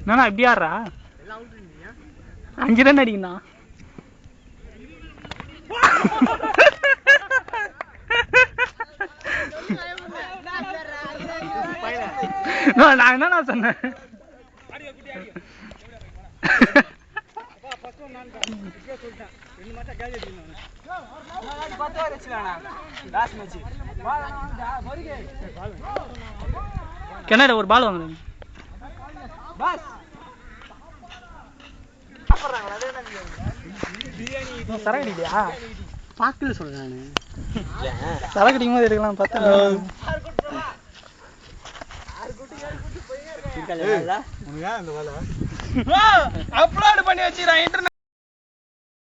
என்னண்ணா இப்படி ஆடுறா 5 ரன் அடிக்கண்ணா. நான் என்னண்ணா சொன்னேன்? கிணறு ஒரு பால் வாங்க. சரக்கு அடிக்கலையா? பாக்கல சொல்றேன் சரக்கு அடிக்கும் போது எடுக்கலாம் பார்த்தா. அப்லோட் பண்ணி வச்சுக்கிறேன்.